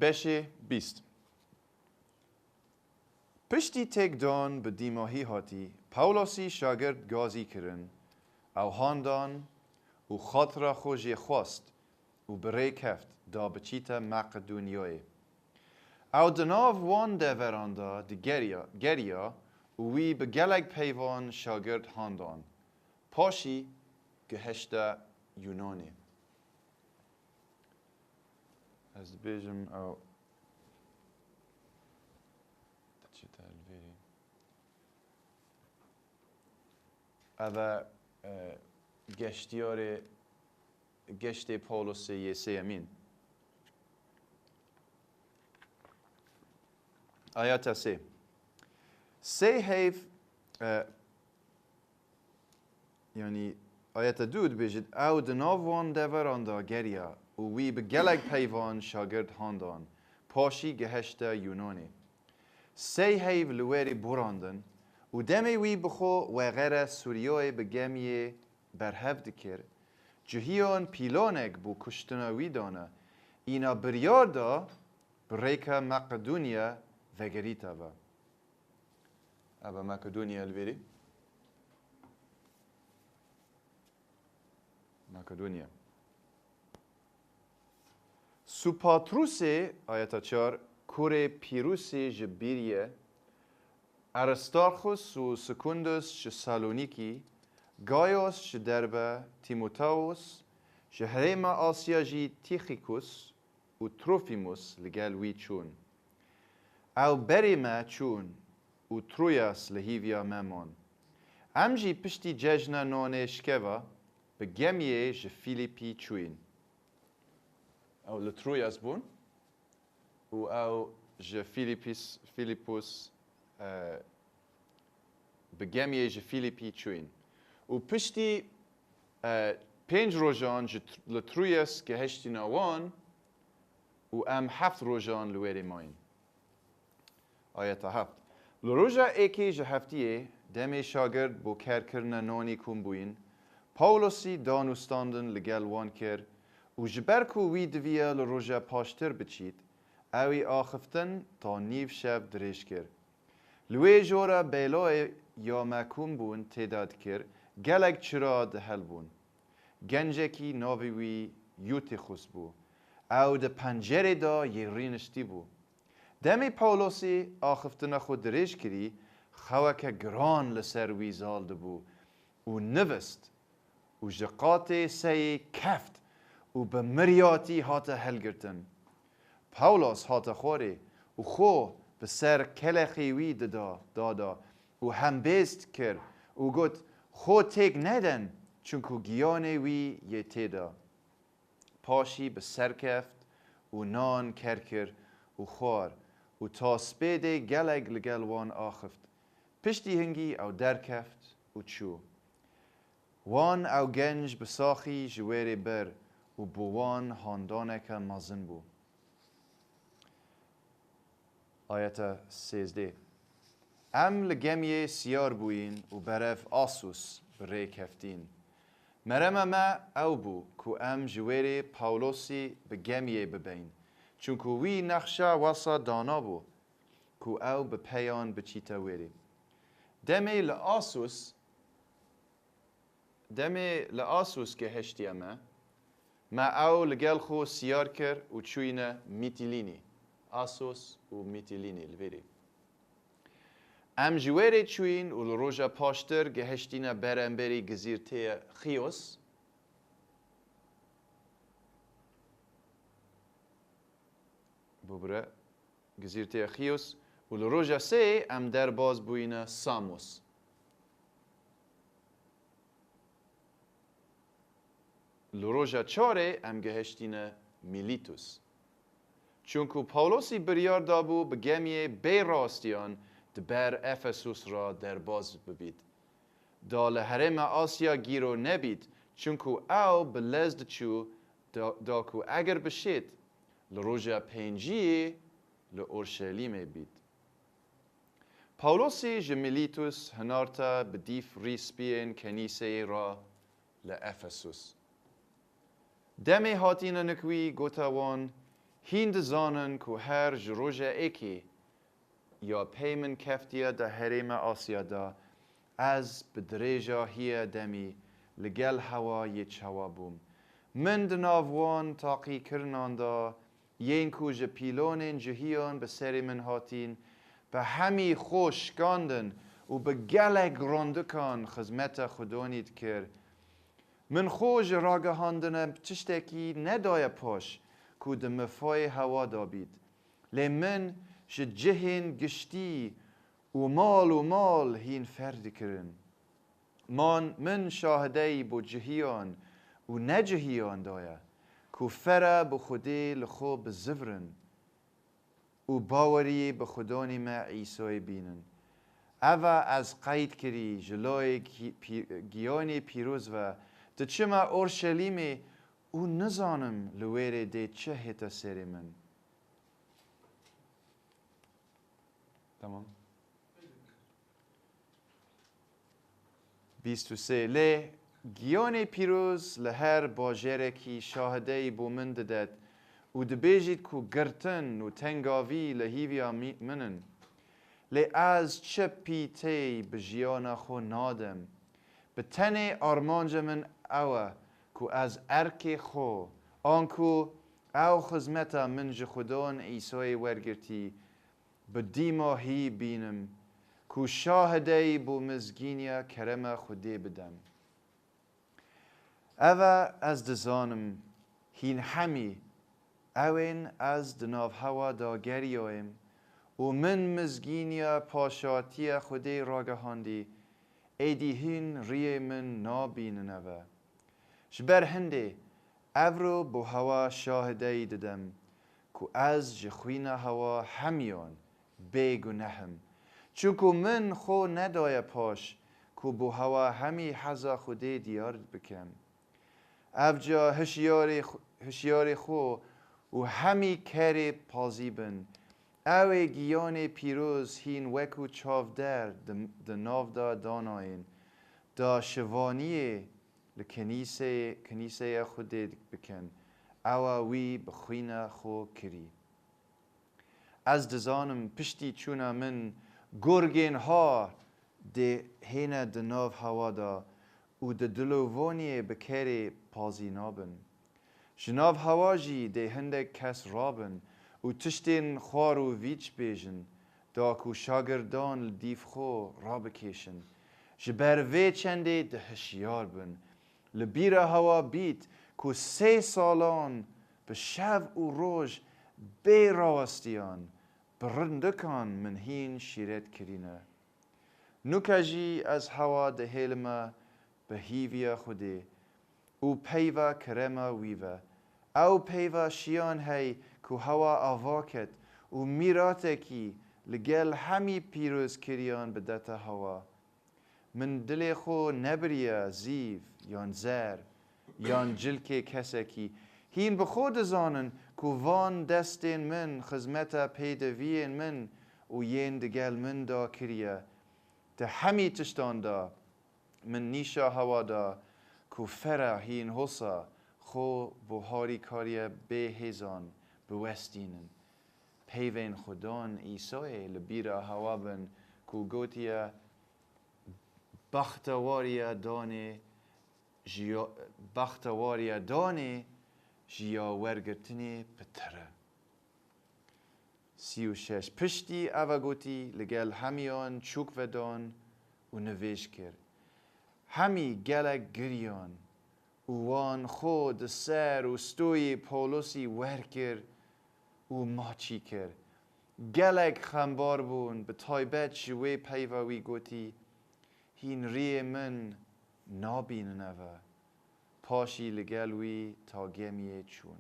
بشه 20 پشتی تکدان به دیماهی هاتی پاولوسی شاگرد گازی کرن او هاندان و خاطر خوشی خواست و برای کفت دا بچیتا مقدونیای او دناو وان دوراندا دی گریا و وی به گلگ پیوان شاگرد هاندان پاشی گهشتا یونانی از بیجم او تچیتا الویری اوه گشت پولس سیمین آیات سه هیف یعنی آیات دود بجد او دناوان دوراندا گریا و وی به گلگ پیوان شاگرد هاندان پاشی گهشتا یونانی سه هیف لوری براندن و دمی وی بخو و غیر سوریای به گمیه برهفت کر جهیان پیلانک بو کشتناوی دانه اینا بریار دا بریکا مقدونیا وگریتا با ابا مقدونیا الویری مقدونیا سوپاتروسی آیتا 4 کوره پیروسی جبیریه ارستارخوس و سکوندوس ش سالونیکی گایوس ش دربه تیموتاوس ش هریم آسیا جی تیخیکوس و تروفیموس لگل وی چون او بریمه چون و ترویاس لهیویا ممان امجی پشتی ججنا نانه شکوه به گمیه ج فیلیپی چوین او لترویاس بون و او ج فیلیپوس به گمیه ج فیلیپی چوین و پشتی 5 روزان ج لترویاس که هشتی نوان و ام 7 روزان لویری ماین آیت 7 لروجا ایکی ج هفتیه دمی شاگرد بو کرکرن نانی کن بوین پاولوسی دانوستاندن لگل وان کر و جبرکو وی دویا لروجا پاشتر بچید اوی آخفتن تا نیف شب دریش کر لوی جورا بیلای یا مکون بون تعداد کر گلگ چرا دهل بون گنجکی ناوی وی یوتی خوز بو او ده پنجره دا یه رینشتی بو دمی پاولوسی آخفتن خود دریش کری خواه گران لسر وی زالده بو و نوست و جقات سی کفت و به مریاتی هات هلگرتن پاولوس هات خوری و خو به سر کلخی وی دادا و هم بیست کر و گوت خو تیگ ندن چونکو گیانه وی یه تیدا پاشی به سر کفت و نان کرکر و خوار و تا سپیده گلگ لگلوان آخفت پشتی هنگی او در کفت و چو وان او گنج بساخی جویری بر و بوان هاندانه که مازن بو آیت 13 ام لگمیه سیار بوین و برف آسوس بره کفتین مرمه ما او بو که ام جویری پاولوسی به گمیه ببین چون که وی نقشه واسا دانا بو که او به پیان بچیتا ویری دمی لآسوس که هشتی ما او لگل خو سیار کر و چوینه میتیلینی آسوس و میتیلینی الویری ام جویری چوین و لروژا پاشتر گهشتینه برنبری گزیرته خیوس ببره گزیرته خیوس و لروژا سه ام در باز بوینه ساموس لروژا چاره ام گهشتینه میلیتوس چونکو پاولوسی بریار دابو به گمیه بی راستیان دبر افسوس را در باز ببید دال حرم آسیا گیرو نبید چونکو او به لزد چو داکو اگر بشید لروژا پنجی لأورشلیم بید پاولوسی جمیلیتوس هنارتا بدیف ریسپین کنیسه را لأفسوس دمی هاتین نکوی گوتاوان هین دزانن که هر جروژه ایکی یا پیمن کفتیه ده هریم آسیا دا از بدریجا هیه دمی لگل هوا یه چوا بوم. من دناوان تاقی کرنان دا ین کوج پیلون جهیان به سری من هاتین به همی خوش گاندن و به گلگ راندکان خدمت خدانید کرد. من خوش راگهاندنم تشتکی ندای پاش که دمفای هوا دابید. لی من جهین گشتی و مال هین فرد کرن. من شاهدهی با جهیان و نجهیان دایا که فره به خودی لخو بزفرن و باوری به خدانی ما عیسی بینن. اوه از قید کری جلوی گیانی پیروز و ده چما اورشلیمی او نزانم لویره ده چه هتا سری من. تمام 23 لی گیان پیروز لهر باجره کی شاهده بو من ددد و دبیجید کو گرتن و تنگاوی لهیویا منن لی از چه پیتی بجیانا خو نادم به تن آرمانج من اوه کو از ارک خو آنکو او خزمتا من جخدان عیسی ورگرتی به دیما هی بینم کو شاهده بو مزگینیا کرم خودی بدم. اوه از دزانم هین همی اوین از دناف هوا داگریایم و من مزگینیا پاشاتی خودی راگهاندی ایدی هین ریه من نابینن اوه. جبر هنده اورو بو هوا شاهده ددم که از جخوین هوا همیان بگنهم چونکه من خو ندای پاش که بو هوا همی حزا خودی دیار بکم. افجا هشیار خو و همی کری پازیبن اوه گیان پیروز هین وکو چاودر دناو دا داناین دا شوانیه لکنیسه خودی بکن اوه وی بخوین خو کری. از دزانم پشتی چونا من گرگین ها ده هینه دناو هوا دا و ده دلووانی بکری پازی نابن. جناو هوا جی ده هنده کس رابن و تشتین خوار و ویچ بیجن دا کو شاگردان لدیف خو را بکیشن. جبر وی چنده ده هشیار بن لبیر هوا بیت کو 3 سالان به شب و روز بی راوستیان برندکان من هین شیرت کرینه. نکجی از هوا ده هیلما به هیویا خودی او پیوا کرما ویوه او پیوا شیان هی که هوا آواکت و میراته کی لگل همی پیروز کریان بدت هوا. من دل خو نبریا زیف یان زر یان جلک کسکی هین به خود زانن که وان دستین من خزمتا پیدوین من و ین دگل من دا کریا ده همی تشتان دا من نیشا هوا دا که فرا هین حسا خو بوهاری کاریا به هزان بوستینن پیوین خودان ایسای لبیرا هوا بن که گوتیا بختواریا دانه جیا ورگرتنی پتره. 36 پشتی اوه گوتی لگل همیان چوک ودان و نویش کرد. همی گلک گریان و وان خود سر و ستوی پولوسی ورکر و ماچی کرد. گلک خمبار بون به تایبت شوی پیووی گوتی هین ری من نابین نوه پاشی لگلوی تا گمیه چون.